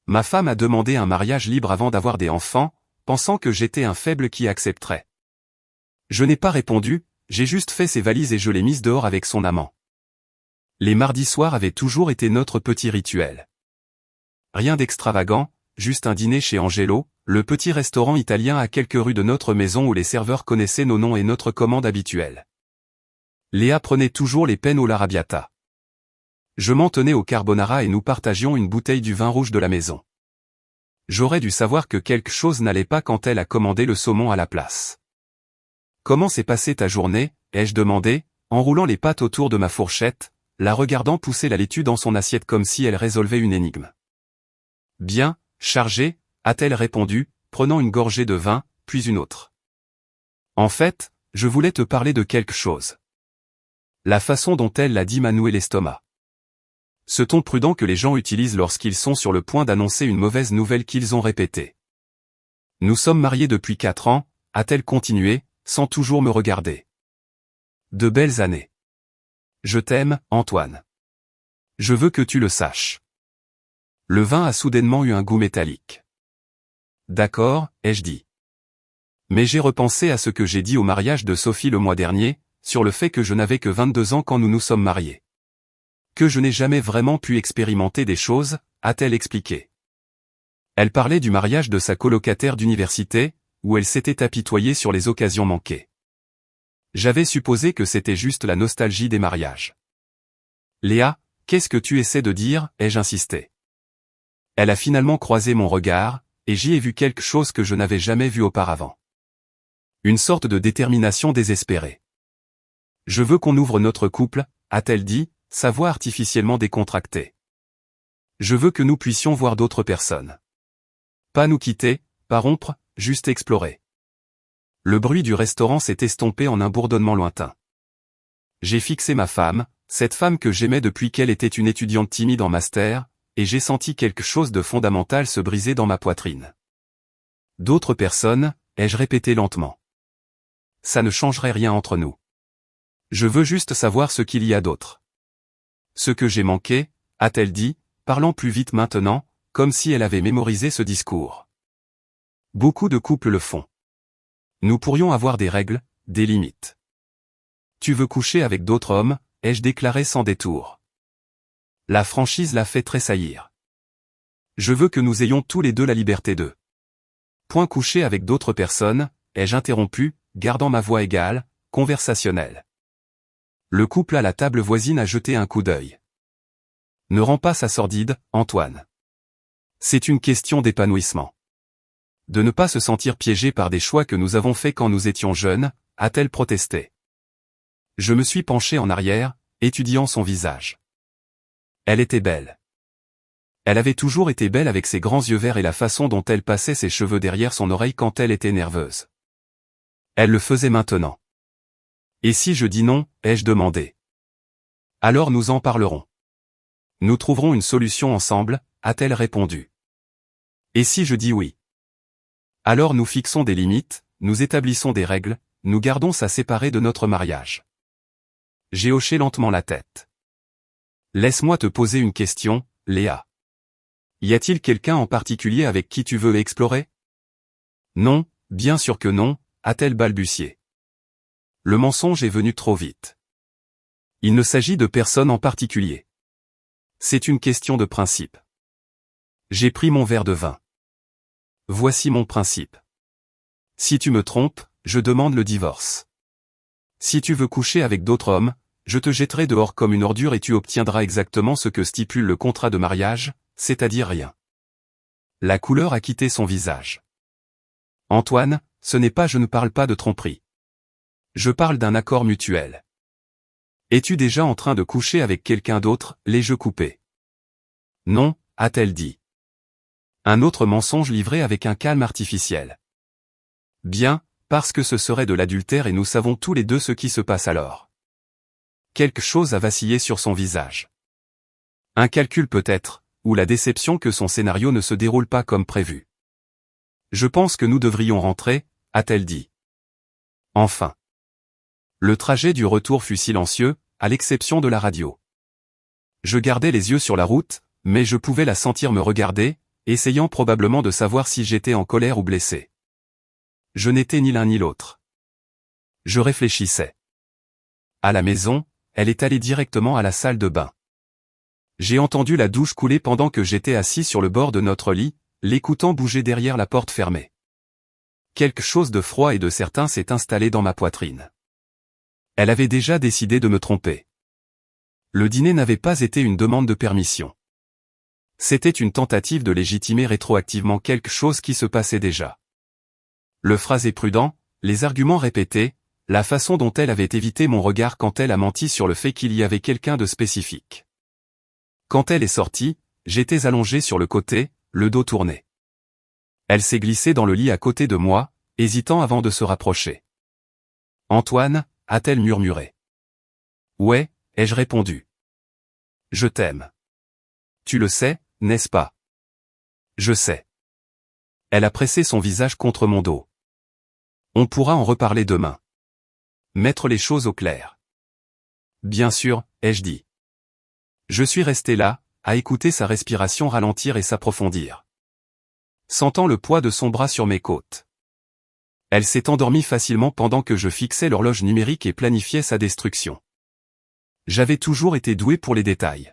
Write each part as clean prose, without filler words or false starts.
Ma femme a demandé un mariage libre avant d'avoir des enfants, pensant que j'étais un faible qui accepterait. Je n'ai pas répondu, j'ai juste fait ses valises et je l'ai mise dehors avec son amant. Les mardis soirs avaient toujours été notre petit rituel. Rien d'extravagant, juste un dîner chez Angelo, le petit restaurant italien à quelques rues de notre maison où les serveurs connaissaient nos noms et notre commande habituelle. Léa prenait toujours les peines au l'arrabbiata. Je m'en tenais au carbonara et nous partagions une bouteille du vin rouge de la maison. J'aurais dû savoir que quelque chose n'allait pas quand elle a commandé le saumon à la place. Comment s'est passée ta journée, ai-je demandé, en roulant les pâtes autour de ma fourchette, la regardant pousser la laitue dans son assiette comme si elle résolvait une énigme. Bien, chargée, a-t-elle répondu, prenant une gorgée de vin, puis une autre. En fait, je voulais te parler de quelque chose. La façon dont elle l'a dit m'a noué l'estomac. Ce ton prudent que les gens utilisent lorsqu'ils sont sur le point d'annoncer une mauvaise nouvelle qu'ils ont répétée. Nous sommes mariés depuis 4 ans, a-t-elle continué, sans toujours me regarder. De belles années. Je t'aime, Antoine. Je veux que tu le saches. Le vin a soudainement eu un goût métallique. D'accord, ai-je dit. Mais j'ai repensé à ce que j'ai dit au mariage de Sophie le mois dernier, sur le fait que je n'avais que 22 ans quand nous nous sommes mariés. Que je n'ai jamais vraiment pu expérimenter des choses, a-t-elle expliqué. Elle parlait du mariage de sa colocataire d'université, où elle s'était apitoyée sur les occasions manquées. J'avais supposé que c'était juste la nostalgie des mariages. Léa, qu'est-ce que tu essaies de dire, ai-je insisté. Elle a finalement croisé mon regard, et j'y ai vu quelque chose que je n'avais jamais vu auparavant. Une sorte de détermination désespérée. Je veux qu'on ouvre notre couple, a-t-elle dit, sa voix artificiellement décontractée. Je veux que nous puissions voir d'autres personnes. Pas nous quitter, pas rompre, juste explorer. Le bruit du restaurant s'est estompé en un bourdonnement lointain. J'ai fixé ma femme, cette femme que j'aimais depuis qu'elle était une étudiante timide en master, et j'ai senti quelque chose de fondamental se briser dans ma poitrine. D'autres personnes, ai-je répété lentement. Ça ne changerait rien entre nous. Je veux juste savoir ce qu'il y a d'autre. Ce que j'ai manqué, a-t-elle dit, parlant plus vite maintenant, comme si elle avait mémorisé ce discours. Beaucoup de couples le font. Nous pourrions avoir des règles, des limites. Tu veux coucher avec d'autres hommes, ai-je déclaré sans détour. La franchise l'a fait tressaillir. Je veux que nous ayons tous les deux la liberté de. Point coucher avec d'autres personnes, ai-je interrompu, gardant ma voix égale, conversationnelle. Le couple à la table voisine a jeté un coup d'œil. Ne rends pas ça sordide, Antoine. C'est une question d'épanouissement. De ne pas se sentir piégé par des choix que nous avons faits quand nous étions jeunes, a-t-elle protesté. Je me suis penché en arrière, étudiant son visage. Elle était belle. Elle avait toujours été belle avec ses grands yeux verts et la façon dont elle passait ses cheveux derrière son oreille quand elle était nerveuse. Elle le faisait maintenant. Et si je dis non, ai-je demandé. Alors nous en parlerons. Nous trouverons une solution ensemble, a-t-elle répondu. Et si je dis oui? Alors nous fixons des limites, nous établissons des règles, nous gardons ça séparé de notre mariage. J'ai hoché lentement la tête. Laisse-moi te poser une question, Léa. Y a-t-il quelqu'un en particulier avec qui tu veux explorer? Non, bien sûr que non, a-t-elle balbutié. Le mensonge est venu trop vite. Il ne s'agit de personne en particulier. C'est une question de principe. J'ai pris mon verre de vin. Voici mon principe. Si tu me trompes, je demande le divorce. Si tu veux coucher avec d'autres hommes, je te jetterai dehors comme une ordure et tu obtiendras exactement ce que stipule le contrat de mariage, c'est-à-dire rien. La couleur a quitté son visage. Antoine, ce n'est pas je ne parle pas de tromperie. Je parle d'un accord mutuel. Es-tu déjà en train de coucher avec quelqu'un d'autre, les yeux coupés? Non, a-t-elle dit. Un autre mensonge livré avec un calme artificiel. Bien, parce que ce serait de l'adultère et nous savons tous les deux ce qui se passe alors. Quelque chose a vacillé sur son visage. Un calcul peut-être, ou la déception que son scénario ne se déroule pas comme prévu. Je pense que nous devrions rentrer, a-t-elle dit. Enfin. Le trajet du retour fut silencieux, à l'exception de la radio. Je gardais les yeux sur la route, mais je pouvais la sentir me regarder, essayant probablement de savoir si j'étais en colère ou blessé. Je n'étais ni l'un ni l'autre. Je réfléchissais. À la maison, elle est allée directement à la salle de bain. J'ai entendu la douche couler pendant que j'étais assis sur le bord de notre lit, l'écoutant bouger derrière la porte fermée. Quelque chose de froid et de certain s'est installé dans ma poitrine. Elle avait déjà décidé de me tromper. Le dîner n'avait pas été une demande de permission. C'était une tentative de légitimer rétroactivement quelque chose qui se passait déjà. Le phrasé prudent, les arguments répétés, la façon dont elle avait évité mon regard quand elle a menti sur le fait qu'il y avait quelqu'un de spécifique. Quand elle est sortie, j'étais allongé sur le côté, le dos tourné. Elle s'est glissée dans le lit à côté de moi, hésitant avant de se rapprocher. « Antoine » a-t-elle murmuré. « Ouais » ai-je répondu. « Je t'aime. Tu le sais, n'est-ce pas ? » « Je sais. » Elle a pressé son visage contre mon dos. « On pourra en reparler demain. Mettre les choses au clair. »« Bien sûr » ai-je dit. Je suis resté là, à écouter sa respiration ralentir et s'approfondir. Sentant le poids de son bras sur mes côtes. Elle s'est endormie facilement pendant que je fixais l'horloge numérique et planifiais sa destruction. J'avais toujours été doué pour les détails.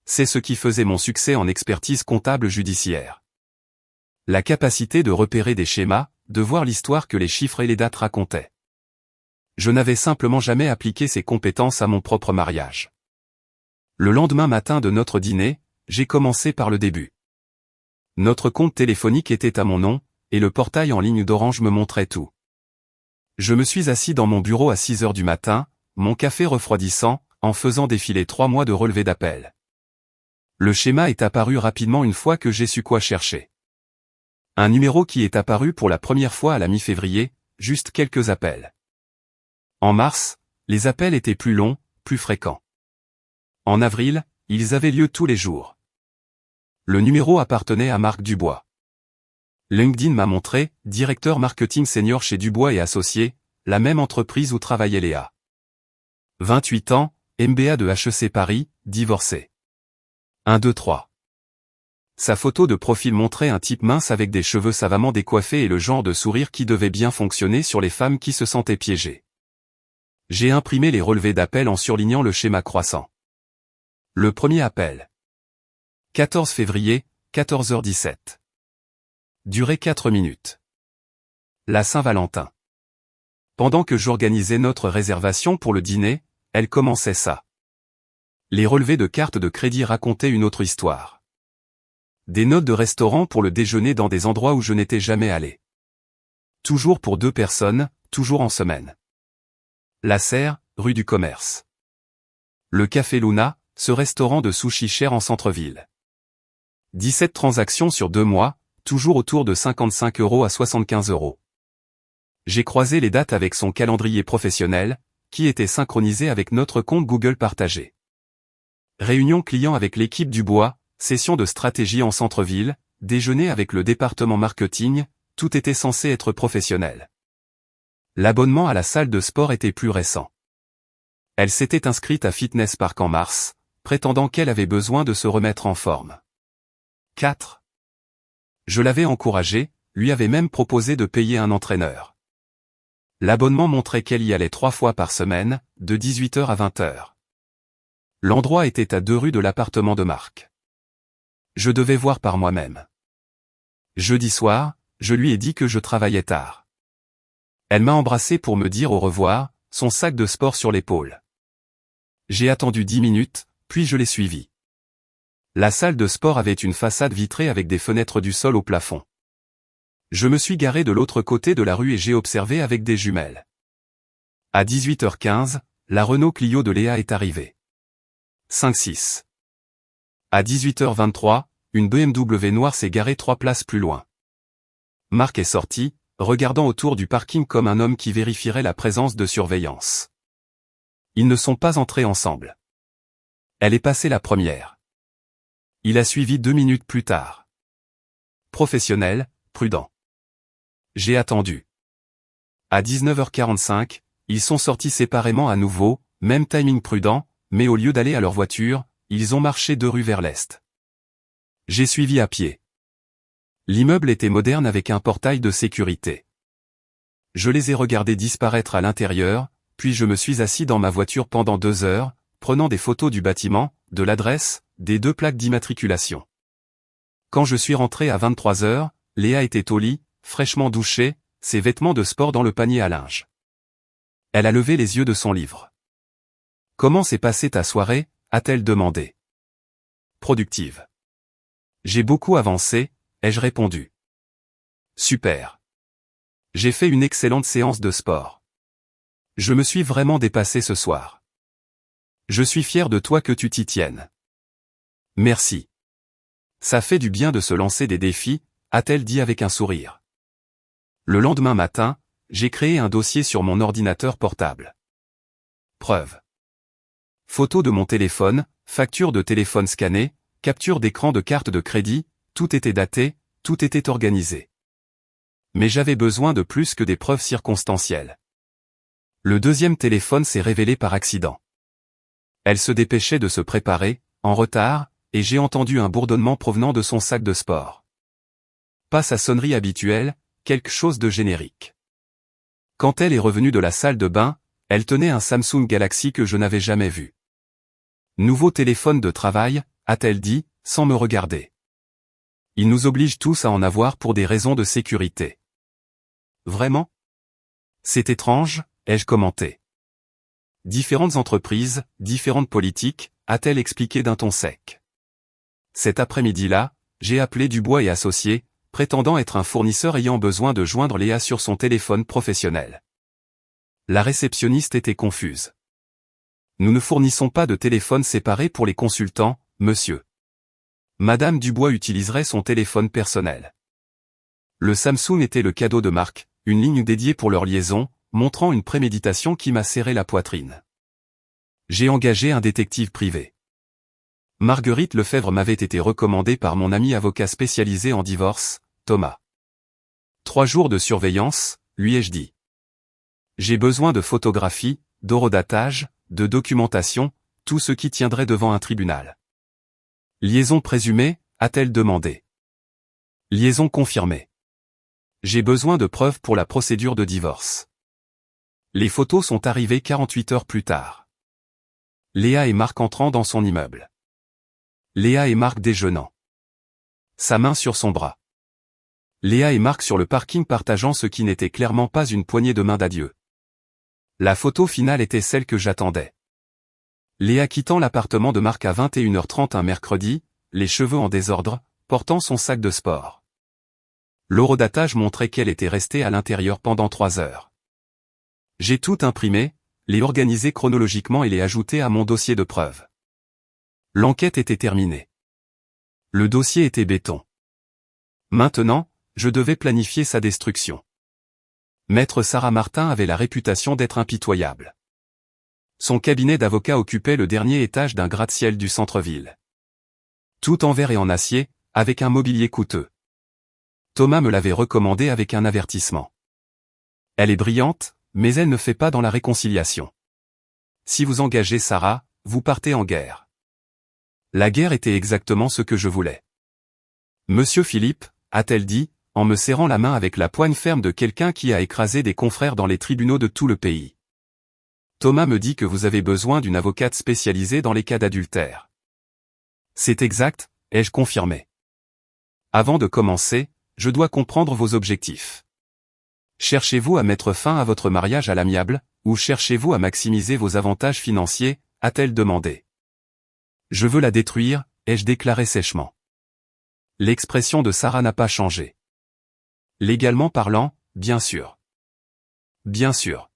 C'est ce qui faisait mon succès en expertise comptable judiciaire. La capacité de repérer des schémas, de voir l'histoire que les chiffres et les dates racontaient. Je n'avais simplement jamais appliqué ces compétences à mon propre mariage. Le lendemain matin de notre dîner, j'ai commencé par le début. Notre compte téléphonique était à mon nom, et le portail en ligne d'Orange me montrait tout. Je me suis assis dans mon bureau à 6 heures du matin, mon café refroidissant, en faisant défiler 3 mois de relevés d'appels. Le schéma est apparu rapidement une fois que j'ai su quoi chercher. Un numéro qui est apparu pour la première fois à la mi-février, juste quelques appels. En mars, les appels étaient plus longs, plus fréquents. En avril, ils avaient lieu tous les jours. Le numéro appartenait à Marc Dubois. LinkedIn m'a montré, directeur marketing senior chez Dubois et Associés, la même entreprise où travaillait Léa. 28 ans, MBA de HEC Paris, divorcé. 1, 2, 3. Sa photo de profil montrait un type mince avec des cheveux savamment décoiffés et le genre de sourire qui devait bien fonctionner sur les femmes qui se sentaient piégées. J'ai imprimé les relevés d'appel en surlignant le schéma croissant. Le premier appel. 14 février, 14h17. Durée 4 minutes. La Saint-Valentin. Pendant que j'organisais notre réservation pour le dîner, elle commençait ça. Les relevés de cartes de crédit racontaient une autre histoire. Des notes de restaurant pour le déjeuner dans des endroits où je n'étais jamais allé. Toujours pour 2 personnes, toujours en semaine. La Serre, rue du Commerce. Le Café Luna, ce restaurant de sushi cher en centre-ville. 17 transactions sur 2 mois, toujours autour de 55 € à 75 €. J'ai croisé les dates avec son calendrier professionnel, qui était synchronisé avec notre compte Google partagé. Réunion client avec l'équipe Dubois, session de stratégie en centre-ville, déjeuner avec le département marketing, tout était censé être professionnel. L'abonnement à la salle de sport était plus récent. Elle s'était inscrite à Fitness Park en mars, prétendant qu'elle avait besoin de se remettre en forme. 4. Je l'avais encouragée, lui avais même proposé de payer un entraîneur. L'abonnement montrait qu'elle y allait 3 fois par semaine, de 18h à 20h. L'endroit était à 2 rues de l'appartement de Marc. Je devais voir par moi-même. Jeudi soir, je lui ai dit que je travaillais tard. Elle m'a embrassé pour me dire au revoir, son sac de sport sur l'épaule. J'ai attendu 10 minutes, puis je l'ai suivi. La salle de sport avait une façade vitrée avec des fenêtres du sol au plafond. Je me suis garé de l'autre côté de la rue et j'ai observé avec des jumelles. À 18h15, la Renault Clio de Léa est arrivée. 5-6. À 18h23, une BMW noire s'est garée 3 places plus loin. Marc est sorti, regardant autour du parking comme un homme qui vérifierait la présence de surveillance. Ils ne sont pas entrés ensemble. Elle est passée la première. Il a suivi 2 minutes plus tard. Professionnel, prudent. J'ai attendu. À 19h45, ils sont sortis séparément à nouveau, même timing prudent, mais au lieu d'aller à leur voiture, ils ont marché 2 rues vers l'est. J'ai suivi à pied. L'immeuble était moderne avec un portail de sécurité. Je les ai regardés disparaître à l'intérieur, puis je me suis assis dans ma voiture pendant 2 heures, prenant des photos du bâtiment, de l'adresse, des 2 plaques d'immatriculation. Quand je suis rentré à 23 heures, Léa était au lit, fraîchement douchée, ses vêtements de sport dans le panier à linge. Elle a levé les yeux de son livre. « Comment s'est passée ta soirée ?» a-t-elle demandé. « Productive. J'ai beaucoup avancé », ai-je répondu. « Super. J'ai fait une excellente séance de sport. Je me suis vraiment dépassé ce soir. Je suis fier de toi que tu t'y tiennes. Merci. Ça fait du bien de se lancer des défis, a-t-elle dit avec un sourire. Le lendemain matin, j'ai créé un dossier sur mon ordinateur portable. Preuve. Photo de mon téléphone, facture de téléphone scannée, capture d'écran de carte de crédit, tout était daté, tout était organisé. Mais j'avais besoin de plus que des preuves circonstancielles. Le deuxième téléphone s'est révélé par accident. Elle se dépêchait de se préparer, en retard, et j'ai entendu un bourdonnement provenant de son sac de sport. Pas sa sonnerie habituelle, quelque chose de générique. Quand elle est revenue de la salle de bain, elle tenait un Samsung Galaxy que je n'avais jamais vu. Nouveau téléphone de travail, a-t-elle dit, sans me regarder. Il nous oblige tous à en avoir pour des raisons de sécurité. Vraiment? C'est étrange, ai-je commenté. Différentes entreprises, différentes politiques, a-t-elle expliqué d'un ton sec. Cet après-midi-là, j'ai appelé Dubois et Associés, prétendant être un fournisseur ayant besoin de joindre Léa sur son téléphone professionnel. La réceptionniste était confuse. Nous ne fournissons pas de téléphone séparé pour les consultants, monsieur. Madame Dubois utiliserait son téléphone personnel. Le Samsung était le cadeau de Marc, une ligne dédiée pour leur liaison, montrant une préméditation qui m'a serré la poitrine. J'ai engagé un détective privé. Marguerite Lefebvre m'avait été recommandée par mon ami avocat spécialisé en divorce, Thomas. 3 jours de surveillance, lui ai-je dit. J'ai besoin de photographies, d'horodatage, de documentation, tout ce qui tiendrait devant un tribunal. Liaison présumée, a-t-elle demandé. Liaison confirmée. J'ai besoin de preuves pour la procédure de divorce. Les photos sont arrivées 48 heures plus tard. Léa et Marc entrant dans son immeuble. Léa et Marc déjeunant. Sa main sur son bras. Léa et Marc sur le parking partageant ce qui n'était clairement pas une poignée de main d'adieu. La photo finale était celle que j'attendais. Léa quittant l'appartement de Marc à 21h30 un mercredi, les cheveux en désordre, portant son sac de sport. L'horodatage montrait qu'elle était restée à l'intérieur pendant 3 heures. J'ai tout imprimé, les organisé chronologiquement et les ajouté à mon dossier de preuves. L'enquête était terminée. Le dossier était béton. Maintenant, je devais planifier sa destruction. Maître Sarah Martin avait la réputation d'être impitoyable. Son cabinet d'avocat occupait le dernier étage d'un gratte-ciel du centre-ville. Tout en verre et en acier, avec un mobilier coûteux. Thomas me l'avait recommandé avec un avertissement. Elle est brillante, mais elle ne fait pas dans la réconciliation. Si vous engagez Sarah, vous partez en guerre. La guerre était exactement ce que je voulais. Monsieur Philippe, a-t-elle dit, en me serrant la main avec la poigne ferme de quelqu'un qui a écrasé des confrères dans les tribunaux de tout le pays. Thomas me dit que vous avez besoin d'une avocate spécialisée dans les cas d'adultère. C'est exact, ai-je confirmé. Avant de commencer, je dois comprendre vos objectifs. Cherchez-vous à mettre fin à votre mariage à l'amiable, ou cherchez-vous à maximiser vos avantages financiers, a-t-elle demandé. Je veux la détruire, ai-je déclaré sèchement. L'expression de Sarah n'a pas changé. Légalement parlant, bien sûr. Bien sûr.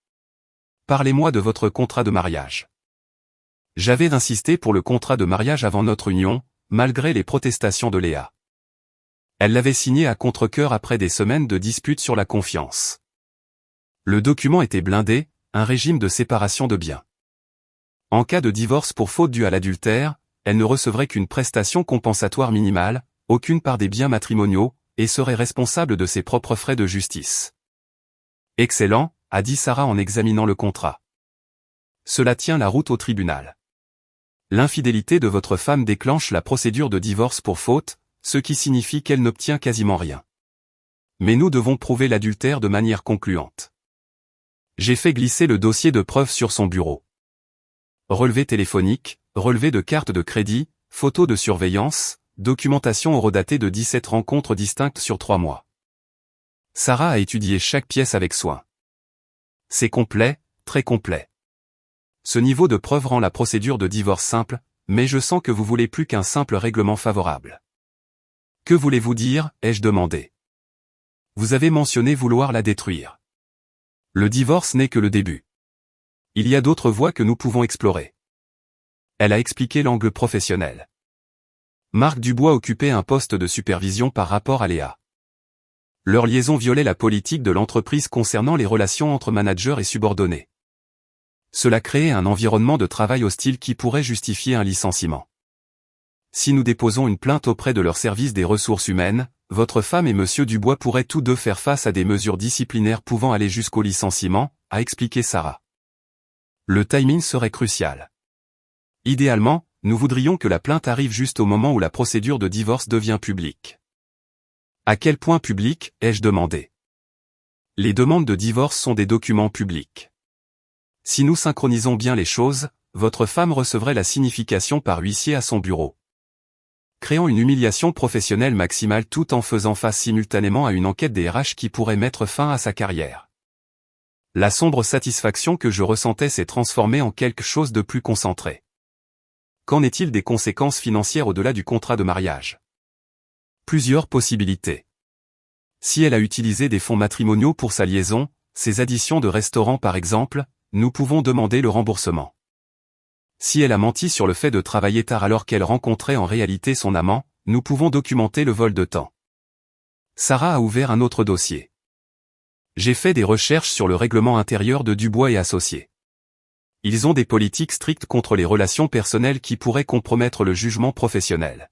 Parlez-moi de votre contrat de mariage. J'avais insisté pour le contrat de mariage avant notre union, malgré les protestations de Léa. Elle l'avait signé à contre-cœur après des semaines de disputes sur la confiance. Le document était blindé, un régime de séparation de biens. En cas de divorce pour faute due à l'adultère, elle ne recevrait qu'une prestation compensatoire minimale, aucune part des biens matrimoniaux, et serait responsable de ses propres frais de justice. Excellent, a dit Sarah en examinant le contrat. Cela tient la route au tribunal. L'infidélité de votre femme déclenche la procédure de divorce pour faute, ce qui signifie qu'elle n'obtient quasiment rien. Mais nous devons prouver l'adultère de manière concluante. J'ai fait glisser le dossier de preuve sur son bureau. Relevé téléphonique, relevé de carte de crédit, photos de surveillance, documentation horodatée de 17 rencontres distinctes sur 3 mois. Sarah a étudié chaque pièce avec soin. C'est complet, très complet. Ce niveau de preuve rend la procédure de divorce simple, mais je sens que vous voulez plus qu'un simple règlement favorable. Que voulez-vous dire, ai-je demandé. Vous avez mentionné vouloir la détruire. Le divorce n'est que le début. Il y a d'autres voies que nous pouvons explorer. Elle a expliqué l'angle professionnel. Marc Dubois occupait un poste de supervision par rapport à Léa. Leur liaison violait la politique de l'entreprise concernant les relations entre managers et subordonnés. Cela créait un environnement de travail hostile qui pourrait justifier un licenciement. Si nous déposons une plainte auprès de leur service des ressources humaines, votre femme et monsieur Dubois pourraient tous deux faire face à des mesures disciplinaires pouvant aller jusqu'au licenciement, a expliqué Sarah. Le timing serait crucial. Idéalement, nous voudrions que la plainte arrive juste au moment où la procédure de divorce devient publique. À quel point public, ai-je demandé. Les demandes de divorce sont des documents publics. Si nous synchronisons bien les choses, votre femme recevrait la signification par huissier à son bureau. Créant une humiliation professionnelle maximale tout en faisant face simultanément à une enquête des RH qui pourrait mettre fin à sa carrière. La sombre satisfaction que je ressentais s'est transformée en quelque chose de plus concentré. Qu'en est-il des conséquences financières au-delà du contrat de mariage? Plusieurs possibilités. Si elle a utilisé des fonds matrimoniaux pour sa liaison, ses additions de restaurant par exemple, nous pouvons demander le remboursement. Si elle a menti sur le fait de travailler tard alors qu'elle rencontrait en réalité son amant, nous pouvons documenter le vol de temps. Sarah a ouvert un autre dossier. J'ai fait des recherches sur le règlement intérieur de Dubois et Associés. Ils ont des politiques strictes contre les relations personnelles qui pourraient compromettre le jugement professionnel.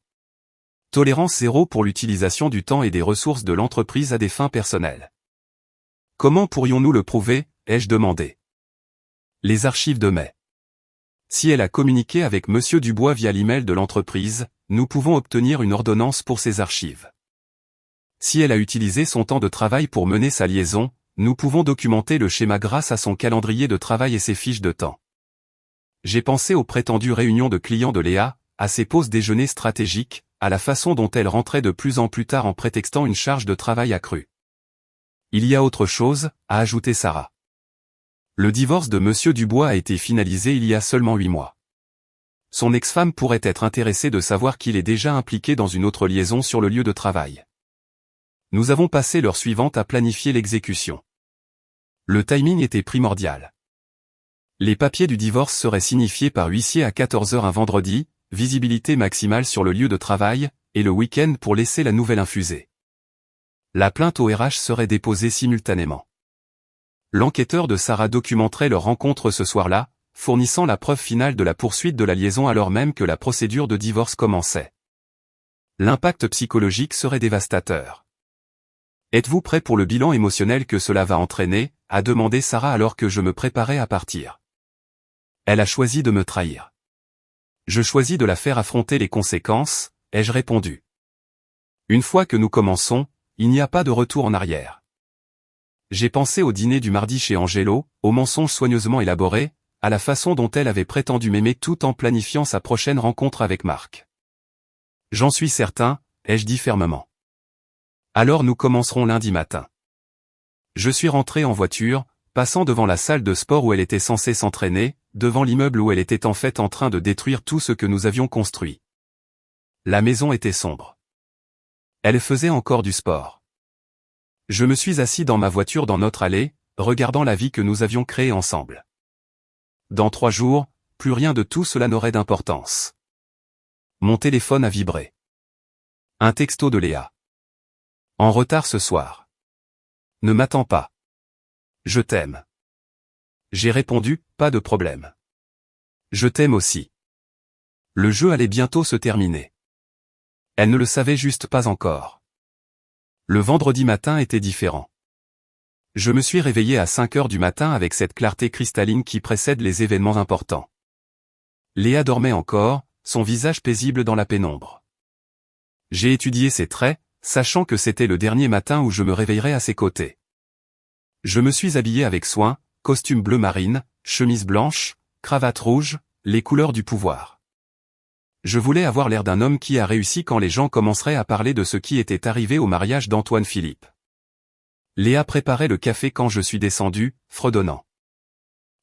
Tolérance zéro pour l'utilisation du temps et des ressources de l'entreprise à des fins personnelles. Comment pourrions-nous le prouver, ai-je demandé. Les archives de mai. Si elle a communiqué avec monsieur Dubois via l'email de l'entreprise, nous pouvons obtenir une ordonnance pour ces archives. Si elle a utilisé son temps de travail pour mener sa liaison, nous pouvons documenter le schéma grâce à son calendrier de travail et ses fiches de temps. J'ai pensé aux prétendues réunions de clients de Léa, à ses pauses déjeuner stratégiques, à la façon dont elle rentrait de plus en plus tard en prétextant une charge de travail accrue. Il y a autre chose, a ajouté Sarah. Le divorce de monsieur Dubois a été finalisé il y a seulement 8 mois. Son ex-femme pourrait être intéressée de savoir qu'il est déjà impliqué dans une autre liaison sur le lieu de travail. Nous avons passé l'heure suivante à planifier l'exécution. Le timing était primordial. Les papiers du divorce seraient signifiés par huissier à 14 h un vendredi, visibilité maximale sur le lieu de travail, et le week-end pour laisser la nouvelle infuser. La plainte au RH serait déposée simultanément. L'enquêteur de Sarah documenterait leur rencontre ce soir-là, fournissant la preuve finale de la poursuite de la liaison alors même que la procédure de divorce commençait. L'impact psychologique serait dévastateur. Êtes-vous prêt pour le bilan émotionnel que cela va entraîner, a demandé Sarah alors que je me préparais à partir. Elle a choisi de me trahir. Je choisis de la faire affronter les conséquences, ai-je répondu. Une fois que nous commençons, il n'y a pas de retour en arrière. J'ai pensé au dîner du mardi chez Angelo, aux mensonges soigneusement élaborés, à la façon dont elle avait prétendu m'aimer tout en planifiant sa prochaine rencontre avec Marc. J'en suis certain, ai-je dit fermement. Alors nous commencerons lundi matin. Je suis rentré en voiture, passant devant la salle de sport où elle était censée s'entraîner, devant l'immeuble où elle était en fait en train de détruire tout ce que nous avions construit. La maison était sombre. Elle faisait encore du sport. Je me suis assis dans ma voiture dans notre allée, regardant la vie que nous avions créée ensemble. Dans 3 jours, plus rien de tout cela n'aurait d'importance. Mon téléphone a vibré. Un texto de Léa. En retard ce soir. Ne m'attends pas. Je t'aime. J'ai répondu, pas de problème. Je t'aime aussi. Le jeu allait bientôt se terminer. Elle ne le savait juste pas encore. Le vendredi matin était différent. Je me suis réveillé à 5 h du matin avec cette clarté cristalline qui précède les événements importants. Léa dormait encore, son visage paisible dans la pénombre. J'ai étudié ses traits, sachant que c'était le dernier matin où je me réveillerais à ses côtés. Je me suis habillé avec soin, costume bleu marine, chemise blanche, cravate rouge, les couleurs du pouvoir. Je voulais avoir l'air d'un homme qui a réussi quand les gens commenceraient à parler de ce qui était arrivé au mariage d'Antoine Philippe. Léa préparait le café quand je suis descendu, fredonnant.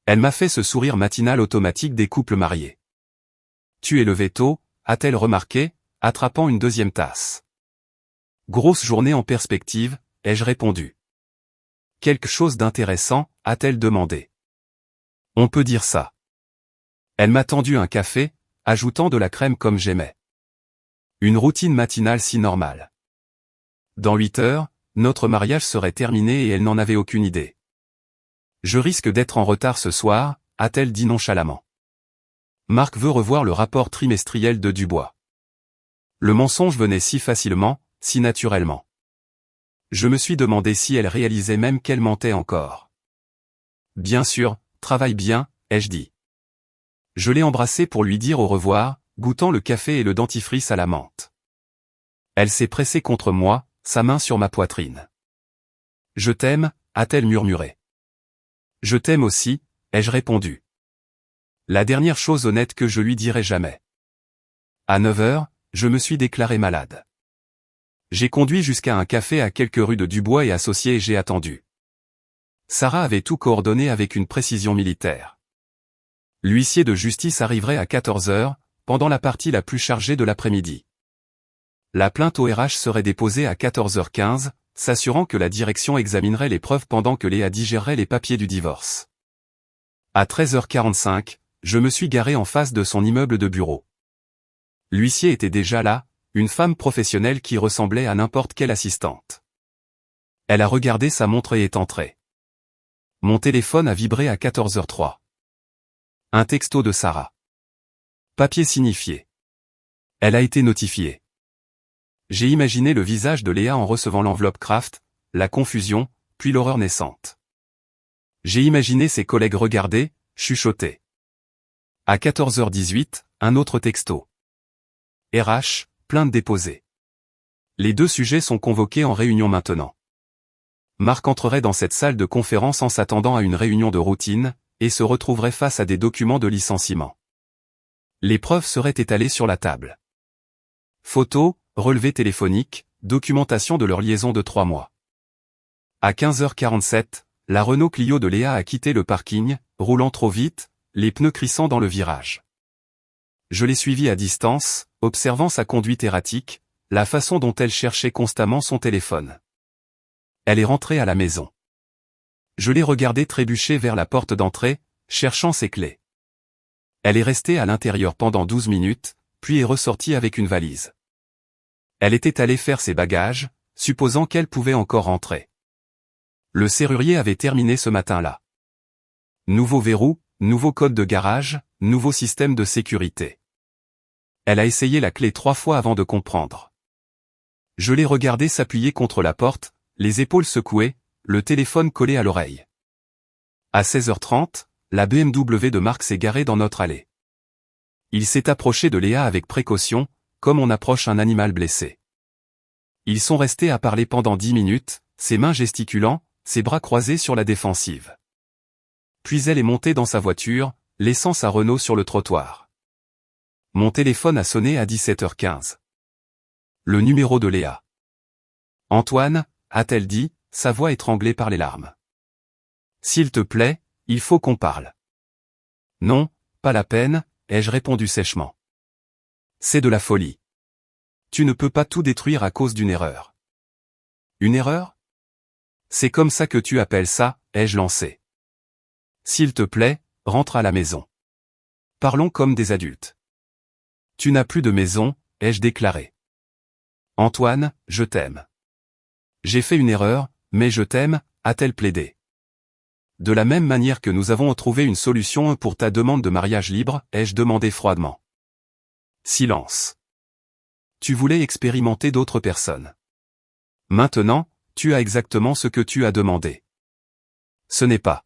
Elle m'a fait ce sourire matinal automatique des couples mariés. « Tu es levé tôt », a-t-elle remarqué, attrapant une deuxième tasse. « Grosse journée en perspective », ai-je répondu. « Quelque chose d'intéressant », a-t-elle demandé. « On peut dire ça. » Elle m'a tendu un café, ajoutant de la crème comme j'aimais. Une routine matinale si normale. Dans 8 heures, notre mariage serait terminé et elle n'en avait aucune idée. « Je risque d'être en retard ce soir », a-t-elle dit nonchalamment. Marc veut revoir le rapport trimestriel de Dubois. Le mensonge venait si facilement, si naturellement. Je me suis demandé si elle réalisait même qu'elle mentait encore. « Bien sûr, travaille bien », ai-je dit. Je l'ai embrassée pour lui dire au revoir, goûtant le café et le dentifrice à la menthe. Elle s'est pressée contre moi, sa main sur ma poitrine. « Je t'aime », a-t-elle murmuré. « Je t'aime aussi », ai-je répondu. La dernière chose honnête que je lui dirai jamais. À 9 heures, je me suis déclaré malade. J'ai conduit jusqu'à un café à quelques rues de Dubois et Associés et j'ai attendu. Sarah avait tout coordonné avec une précision militaire. L'huissier de justice arriverait à 14 heures, pendant la partie la plus chargée de l'après-midi. La plainte au RH serait déposée à 14h15, s'assurant que la direction examinerait les preuves pendant que Léa digérerait les papiers du divorce. À 13h45, je me suis garé en face de son immeuble de bureau. L'huissier était déjà là, une femme professionnelle qui ressemblait à n'importe quelle assistante. Elle a regardé sa montre et est entrée. Mon téléphone a vibré à 14h03. Un texto de Sarah. Papier signifié. Elle a été notifiée. J'ai imaginé le visage de Léa en recevant l'enveloppe Kraft, la confusion, puis l'horreur naissante. J'ai imaginé ses collègues regarder, chuchoter. À 14h18, un autre texto. RH, plainte déposée. Les deux sujets sont convoqués en réunion maintenant. Marc entrerait dans cette salle de conférence en s'attendant à une réunion de routine, et se retrouverait face à des documents de licenciement. Les preuves seraient étalées sur la table. Photos, relevés téléphoniques, documentation de leur liaison de 3 mois. À 15h47, la Renault Clio de Léa a quitté le parking, roulant trop vite, les pneus crissant dans le virage. Je l'ai suivie à distance, observant sa conduite erratique, la façon dont elle cherchait constamment son téléphone. Elle est rentrée à la maison. Je l'ai regardée trébucher vers la porte d'entrée, cherchant ses clés. Elle est restée à l'intérieur pendant 12 minutes, puis est ressortie avec une valise. Elle était allée faire ses bagages, supposant qu'elle pouvait encore rentrer. Le serrurier avait terminé ce matin-là. Nouveau verrou, nouveau code de garage, nouveau système de sécurité. Elle a essayé la clé 3 fois avant de comprendre. Je l'ai regardée s'appuyer contre la porte, les épaules secouées, le téléphone collé à l'oreille. À 16h30, la BMW de Marc s'est garée dans notre allée. Il s'est approché de Léa avec précaution, comme on approche un animal blessé. Ils sont restés à parler pendant 10 minutes, ses mains gesticulant, ses bras croisés sur la défensive. Puis elle est montée dans sa voiture, laissant sa Renault sur le trottoir. Mon téléphone a sonné à 17h15. Le numéro de Léa. « Antoine », a-t-elle dit, sa voix étranglée par les larmes. « S'il te plaît, il faut qu'on parle. »« Non, pas la peine », ai-je répondu sèchement. « C'est de la folie. Tu ne peux pas tout détruire à cause d'une erreur. »« Une erreur ? C'est comme ça que tu appelles ça, ai-je lancé. « S'il te plaît, rentre à la maison. Parlons comme des adultes. »« Tu n'as plus de maison, ai-je déclaré. »« Antoine, je t'aime. »« J'ai fait une erreur, mais je t'aime, » a-t-elle plaidé. « De la même manière que nous avons trouvé une solution pour ta demande de mariage libre, ai-je demandé froidement. Silence. Tu voulais expérimenter d'autres personnes. Maintenant, tu as exactement ce que tu as demandé. Ce n'est pas.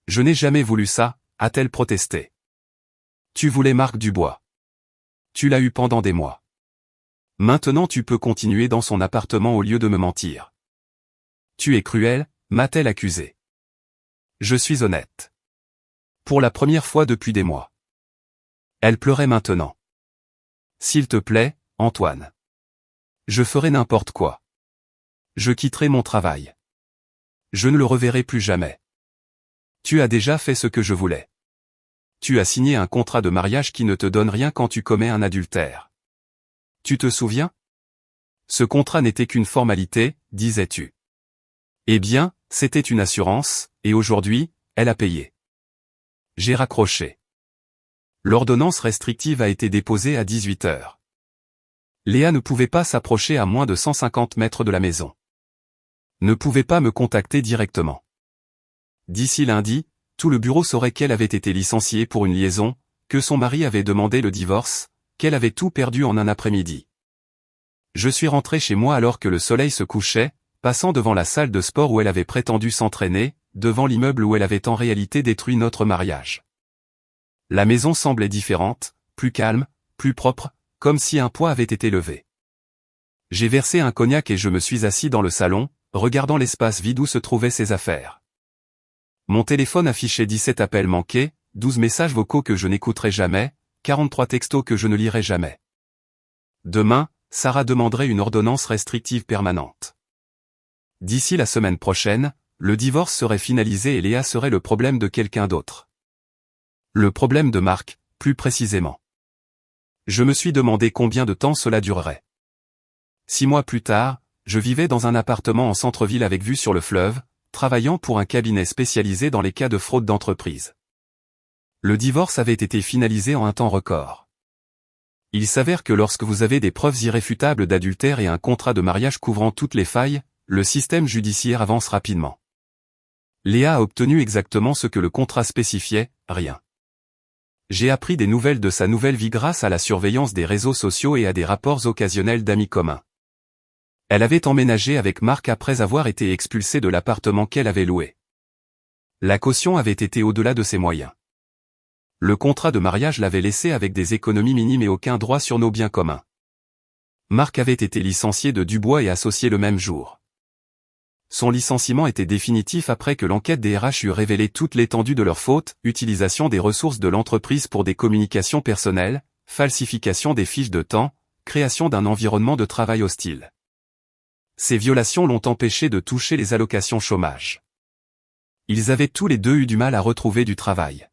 Je n'ai jamais voulu ça, a-t-elle protesté. Tu voulais Marc Dubois. Tu l'as eu pendant des mois. Maintenant tu peux continuer dans son appartement au lieu de me mentir. Tu es cruel, m'a-t-elle accusé. Je suis honnête. Pour la première fois depuis des mois. Elle pleurait maintenant. S'il te plaît, Antoine. Je ferai n'importe quoi. Je quitterai mon travail. Je ne le reverrai plus jamais. Tu as déjà fait ce que je voulais. Tu as signé un contrat de mariage qui ne te donne rien quand tu commets un adultère. Tu te souviens? Ce contrat n'était qu'une formalité, disais-tu. Eh bien, c'était une assurance, et aujourd'hui, elle a payé. J'ai raccroché. L'ordonnance restrictive a été déposée à 18 heures. Léa ne pouvait pas s'approcher à moins de 150 mètres de la maison. Ne pouvait pas me contacter directement. D'ici lundi, tout le bureau saurait qu'elle avait été licenciée pour une liaison, que son mari avait demandé le divorce, qu'elle avait tout perdu en un après-midi. Je suis rentré chez moi alors que le soleil se couchait, passant devant la salle de sport où elle avait prétendu s'entraîner, devant l'immeuble où elle avait en réalité détruit notre mariage. La maison semblait différente, plus calme, plus propre, comme si un poids avait été levé. J'ai versé un cognac et je me suis assis dans le salon, regardant l'espace vide où se trouvaient ses affaires. Mon téléphone affichait 17 appels manqués, 12 messages vocaux que je n'écouterai jamais, 43 textos que je ne lirai jamais. Demain, Sarah demanderait une ordonnance restrictive permanente. D'ici la semaine prochaine, le divorce serait finalisé et Léa serait le problème de quelqu'un d'autre. Le problème de Marc, plus précisément. Je me suis demandé combien de temps cela durerait. 6 mois plus tard, je vivais dans un appartement en centre-ville avec vue sur le fleuve, travaillant pour un cabinet spécialisé dans les cas de fraude d'entreprise. Le divorce avait été finalisé en un temps record. Il s'avère que lorsque vous avez des preuves irréfutables d'adultère et un contrat de mariage couvrant toutes les failles, le système judiciaire avance rapidement. Léa a obtenu exactement ce que le contrat spécifiait, rien. J'ai appris des nouvelles de sa nouvelle vie grâce à la surveillance des réseaux sociaux et à des rapports occasionnels d'amis communs. Elle avait emménagé avec Marc après avoir été expulsée de l'appartement qu'elle avait loué. La caution avait été au-delà de ses moyens. Le contrat de mariage l'avait laissé avec des économies minimes et aucun droit sur nos biens communs. Marc avait été licencié de Dubois et associé le même jour. Son licenciement était définitif après que l'enquête des RH eut révélé toute l'étendue de leurs fautes, utilisation des ressources de l'entreprise pour des communications personnelles, falsification des fiches de temps, création d'un environnement de travail hostile. Ces violations l'ont empêché de toucher les allocations chômage. Ils avaient tous les deux eu du mal à retrouver du travail.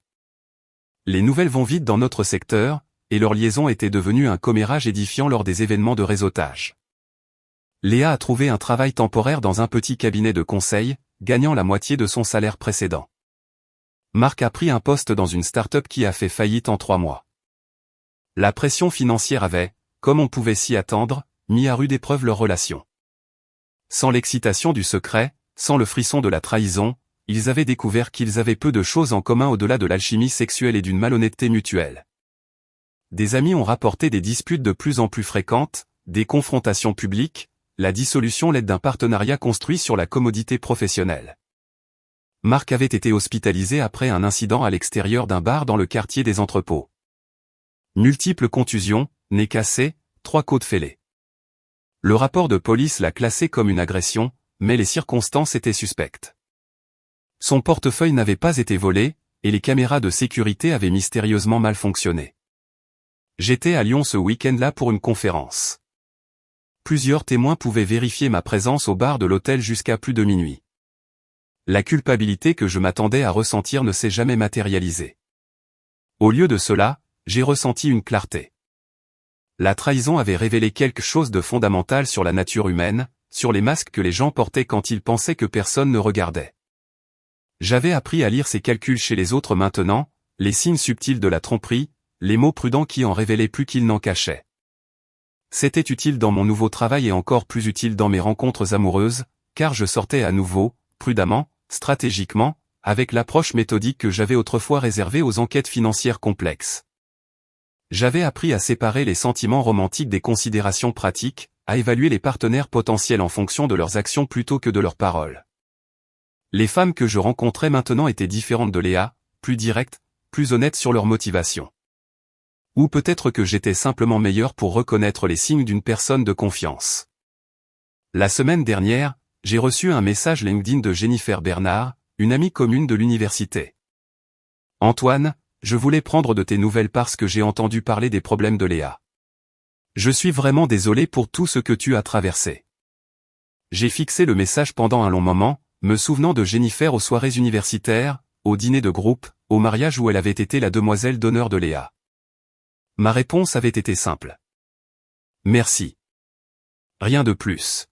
Les nouvelles vont vite dans notre secteur, et leur liaison était devenue un commérage édifiant lors des événements de réseautage. Léa a trouvé un travail temporaire dans un petit cabinet de conseil, gagnant la moitié de son salaire précédent. Marc a pris un poste dans une start-up qui a fait faillite en 3 mois. La pression financière avait, comme on pouvait s'y attendre, mis à rude épreuve leur relation. Sans l'excitation du secret, sans le frisson de la trahison, ils avaient découvert qu'ils avaient peu de choses en commun au-delà de l'alchimie sexuelle et d'une malhonnêteté mutuelle. Des amis ont rapporté des disputes de plus en plus fréquentes, des confrontations publiques, la dissolution l'aide d'un partenariat construit sur la commodité professionnelle. Marc avait été hospitalisé après un incident à l'extérieur d'un bar dans le quartier des Entrepôts. Multiples contusions, nez cassé, 3 côtes fêlées. Le rapport de police l'a classé comme une agression, mais les circonstances étaient suspectes. Son portefeuille n'avait pas été volé, et les caméras de sécurité avaient mystérieusement mal fonctionné. J'étais à Lyon ce week-end-là pour une conférence. Plusieurs témoins pouvaient vérifier ma présence au bar de l'hôtel jusqu'à plus de minuit. La culpabilité que je m'attendais à ressentir ne s'est jamais matérialisée. Au lieu de cela, j'ai ressenti une clarté. La trahison avait révélé quelque chose de fondamental sur la nature humaine, sur les masques que les gens portaient quand ils pensaient que personne ne regardait. J'avais appris à lire ces calculs chez les autres maintenant, les signes subtils de la tromperie, les mots prudents qui en révélaient plus qu'ils n'en cachaient. C'était utile dans mon nouveau travail et encore plus utile dans mes rencontres amoureuses, car je sortais à nouveau, prudemment, stratégiquement, avec l'approche méthodique que j'avais autrefois réservée aux enquêtes financières complexes. J'avais appris à séparer les sentiments romantiques des considérations pratiques, à évaluer les partenaires potentiels en fonction de leurs actions plutôt que de leurs paroles. Les femmes que je rencontrais maintenant étaient différentes de Léa, plus directes, plus honnêtes sur leurs motivations. Ou peut-être que j'étais simplement meilleur pour reconnaître les signes d'une personne de confiance. La semaine dernière, j'ai reçu un message LinkedIn de Jennifer Bernard, une amie commune de l'université. Antoine, je voulais prendre de tes nouvelles parce que j'ai entendu parler des problèmes de Léa. Je suis vraiment désolé pour tout ce que tu as traversé. J'ai fixé le message pendant un long moment, me souvenant de Jennifer aux soirées universitaires, au dîner de groupe, au mariage où elle avait été la demoiselle d'honneur de Léa. Ma réponse avait été simple. Merci. Rien de plus.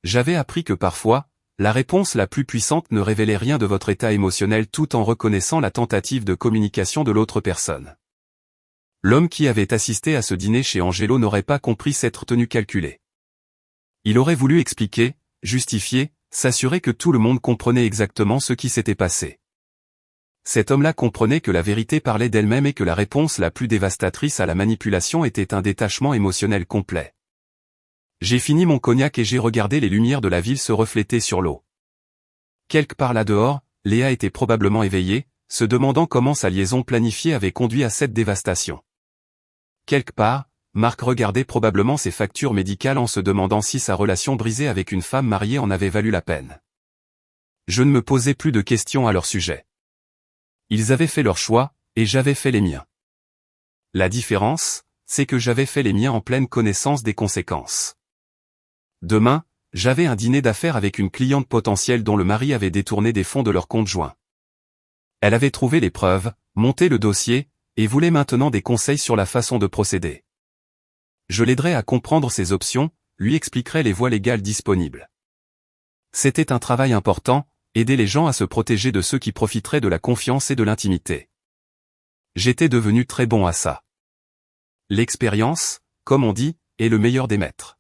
J'avais appris que parfois, la réponse la plus puissante ne révélait rien de votre état émotionnel tout en reconnaissant la tentative de communication de l'autre personne. L'homme qui avait assisté à ce dîner chez Angelo n'aurait pas compris s'être tenu calculé. Il aurait voulu expliquer, justifier, s'assurer que tout le monde comprenait exactement ce qui s'était passé. Cet homme-là comprenait que la vérité parlait d'elle-même et que la réponse la plus dévastatrice à la manipulation était un détachement émotionnel complet. J'ai fini mon cognac et j'ai regardé les lumières de la ville se refléter sur l'eau. Quelque part là dehors, Léa était probablement éveillée, se demandant comment sa liaison planifiée avait conduit à cette dévastation. Quelque part, Marc regardait probablement ses factures médicales en se demandant si sa relation brisée avec une femme mariée en avait valu la peine. Je ne me posais plus de questions à leur sujet. Ils avaient fait leur choix, et j'avais fait les miens. La différence, c'est que j'avais fait les miens en pleine connaissance des conséquences. Demain, j'avais un dîner d'affaires avec une cliente potentielle dont le mari avait détourné des fonds de leur compte joint. Elle avait trouvé les preuves, monté le dossier, et voulait maintenant des conseils sur la façon de procéder. Je l'aiderais à comprendre ses options, lui expliquerais les voies légales disponibles. C'était un travail important, aider les gens à se protéger de ceux qui profiteraient de la confiance et de l'intimité. J'étais devenu très bon à ça. L'expérience, comme on dit, est le meilleur des maîtres.